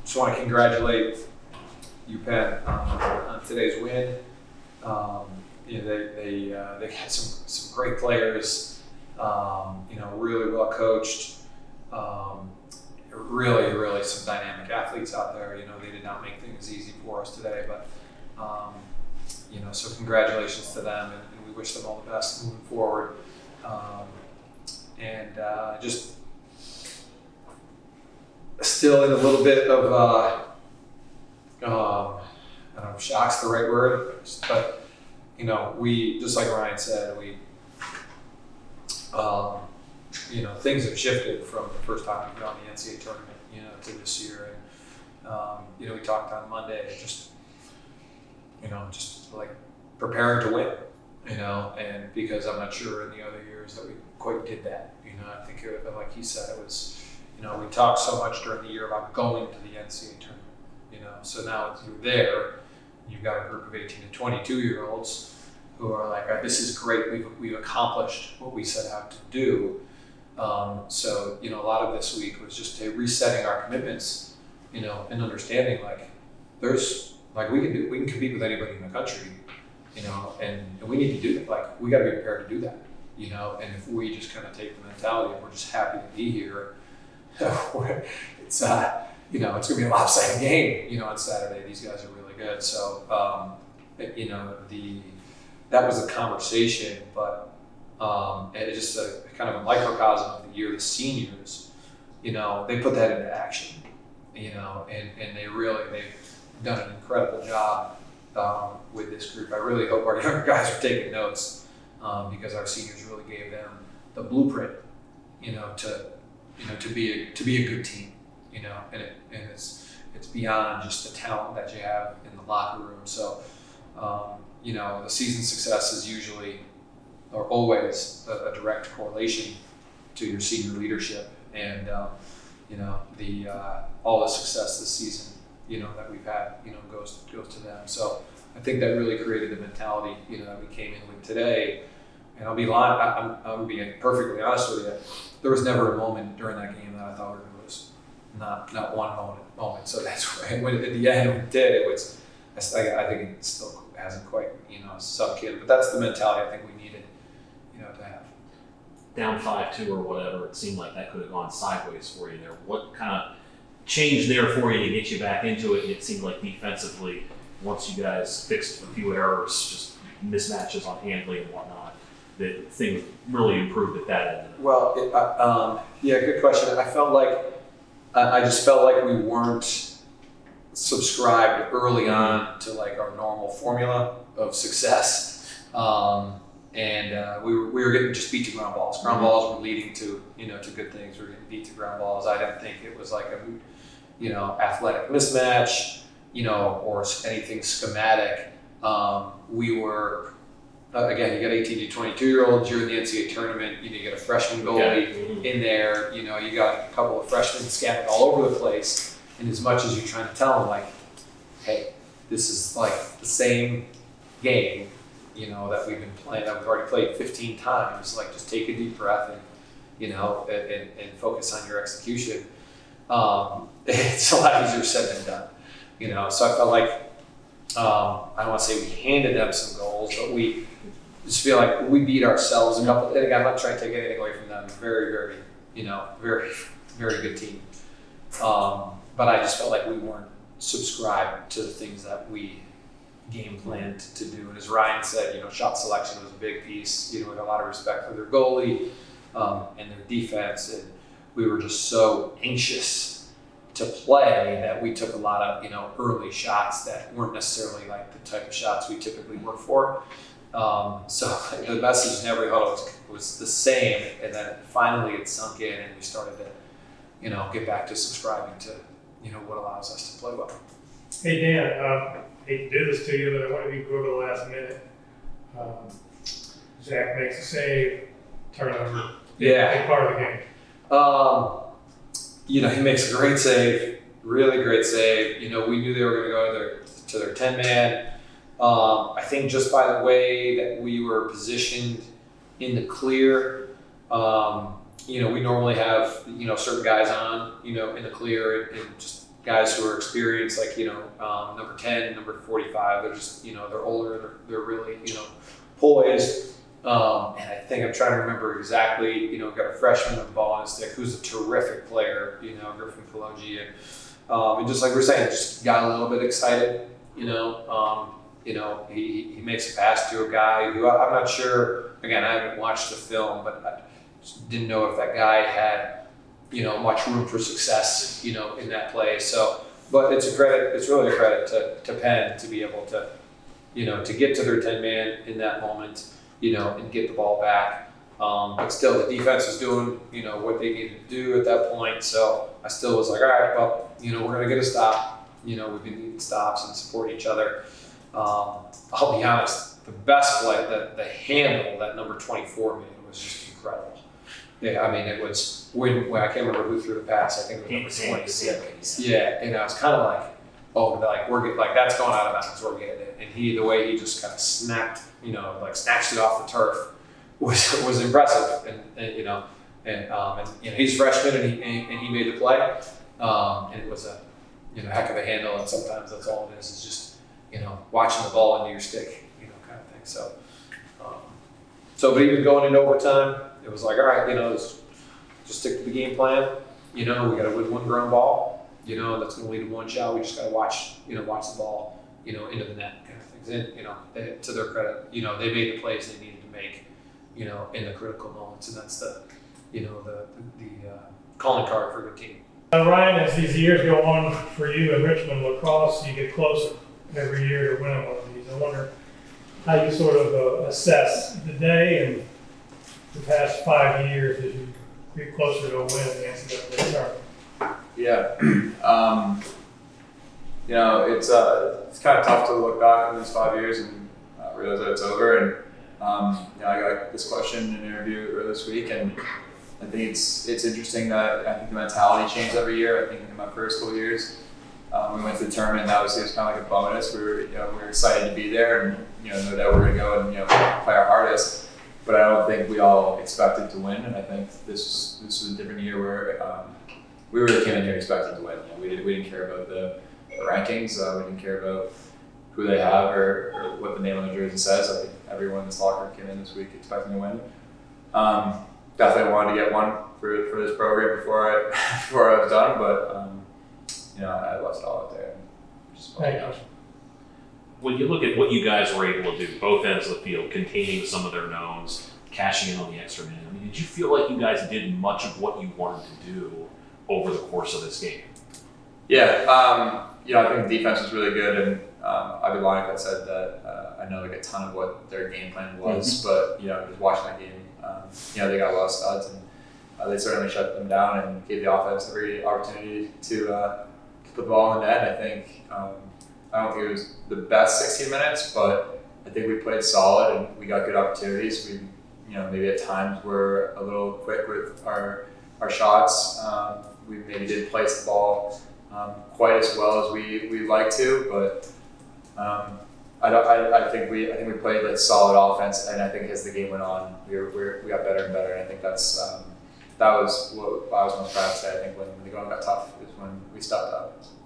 just want to congratulate you, Penn, on today's win. They had some great players. Really well coached. Really some dynamic athletes out there. They did not make things easy for us today, but so congratulations to them, and we wish them all the best moving forward. Just still in a little bit of I don't know if shock's the right word, but we, just like Ryan said, things have shifted from the first time we got in the NCAA tournament, to this year. And, we talked on Monday, just like preparing to win, and because I'm not sure in the other years that we quite did that. I think like he said, it was, we talked so much during the year about going to the NCAA tournament, so now you're there, you've got a group of 18 to 22 year olds who are like, this is great, we've accomplished what we set out to do. So a lot of this week was just resetting our commitments, and understanding we can compete with anybody in the country, and we need to do that. We got to be prepared to do that, and if we just kind of take the mentality of we're just happy to be here, it's it's gonna be a lopsided game, on Saturday. These guys are really good. So, that was the conversation, but it's just a kind of a microcosm of the year. The seniors, they put that into action, and they've done an incredible job with this group. I really hope our younger guys are taking notes, because our seniors really gave them the blueprint, to be a good team, and it's beyond just the talent that you have in the locker room. So, the season success is usually or always a direct correlation to your senior leadership, and all the success this season, that we've had, goes to them. So I think that really created the mentality, that we came in with today. And I'll be lying, I'm being perfectly honest with you. There was never a moment during that game that I thought we were going to lose. Not one moment. So that's why when at the end when it did, I think it still hasn't quite, sunk in. But that's the mentality I think we needed, to have. Down 5-2 or whatever, it seemed like that could have gone sideways for you there. What kind of changed there for you to get you back into it? It seemed like defensively, once you guys fixed a few errors, just mismatches on handling and whatnot, that things really improved at that end. Well, good question. I just felt like we weren't subscribed early on to our normal formula of success, and we were getting just beat to ground balls. Ground balls were leading to to good things. We were getting beat to ground balls. I didn't think it was like a athletic mismatch, or anything schematic. We were. Again, you got 18 to 22 year olds, you're in the NCAA tournament, you get a freshman goalie in there, you got a couple of freshmen scattered all over the place. And as much as you're trying to tell them, hey, this is the same game, that we've been playing, that we've already played 15 times, just take a deep breath and focus on your execution. It's a lot easier said than done, so I felt like, I don't want to say we handed them some goals, but we just feel like we beat ourselves a couple. And again, I'm not trying to take anything away from them. Very, very, very, very good team. But I just felt like we weren't subscribed to the things that we game planned to do. And as Ryan said, shot selection was a big piece. We had a lot of respect for their goalie and their defense, and we were just so anxious to play that we took a lot of early shots that weren't necessarily the type of shots we typically work for. So the message in every huddle was the same, and then finally it sunk in, and we started to get back to subscribing to what allows us to play well. Hey Dan, hate to do this to you, but I want you to go over the last minute. Zach makes a save, turnover. Yeah, big part of the game. He makes a great save, really great save. We knew they were going to go to their 10-man. I think just by the way that we were positioned in the clear, we normally have, certain guys on, in the clear and just guys who are experienced, like, number 10, number 45. They're just, they're older. They're really, poised. And I think I'm trying to remember exactly, got a freshman with the ball on his stick who's a terrific player, Griffin Kaloji. And just like we're saying, just got a little bit excited, he makes a pass to a guy who I'm not sure, again, I haven't watched the film, but I just didn't know if that guy had, much room for success, in that play. So, but it's really a credit to Penn to be able to, to get to their 10-man in that moment, and get the ball back. But still, the defense was doing, what they needed to do at that point. So I still was like, all right, well, we're going to get a stop. We've been needing stops and support each other. I'll be honest, the best play, the handle that number 24 made was just incredible. Yeah, I mean, it was when I can't remember who threw the pass. I think it was number 26. Yeah, and I was kind of like, oh, like we're getting, like that's going out of bounds. We're getting it, and the way he just kind of snapped, snatched it off the turf was impressive. And he's a freshman, and he made the play, and it was a heck of a handle. And sometimes that's all it is just watching the ball into your stick, kind of thing. So, but even going into overtime, it was like, all right, just stick to the game plan. We got to win one ground ball. That's going to lead to one shot. We just got to watch the ball, into the net, kind of things. And to their credit, they made the plays they needed to make, in the critical moments, and that's the calling card for the team. Ryan, as these years go on for you in Richmond lacrosse, you get closer every year to winning one of these. I wonder how you sort of assess the day and the past 5 years as you get closer to a win in the NCAA tournament. Yeah, it's kind of tough to look back on these 5 years and realize that it's over. And I got this question in an interview earlier this week, and I think it's interesting that I think the mentality changed every year. I think in my first couple years, we went to the tournament, and obviously it was kind of like a bonus. We were excited to be there, and know that we're going to go and play our hardest. But I don't think we all expected to win, and I think this was a different year where we really came in here expecting to win. We didn't care about the rankings. We didn't care about who they have or what the name on the jersey says. I think everyone in this locker came in this week expecting to win. Definitely wanted to get one for this program before I was done, but I left it all out there. When you look at what you guys were able to do, both ends of the field, containing some of their knowns, cashing in on the extra man, did you feel like you guys did much of what you wanted to do over the course of this game? Yeah, I think the defense was really good, and I'd be lying if I said that I know like a ton of what their game plan was, but just watching that game, they got a lot of studs, and they certainly shut them down and gave the offense every opportunity to put the ball in the net. I think I don't think it was the best 16 minutes, but I think we played solid and we got good opportunities. We, maybe at times were a little quick with our shots. We maybe didn't place the ball quite as well as we like to, but I think we played like solid offense, and I think as the game went on, we got better and better. And I think that was what I was most proud to say. I think when the going got tough is when we stepped up.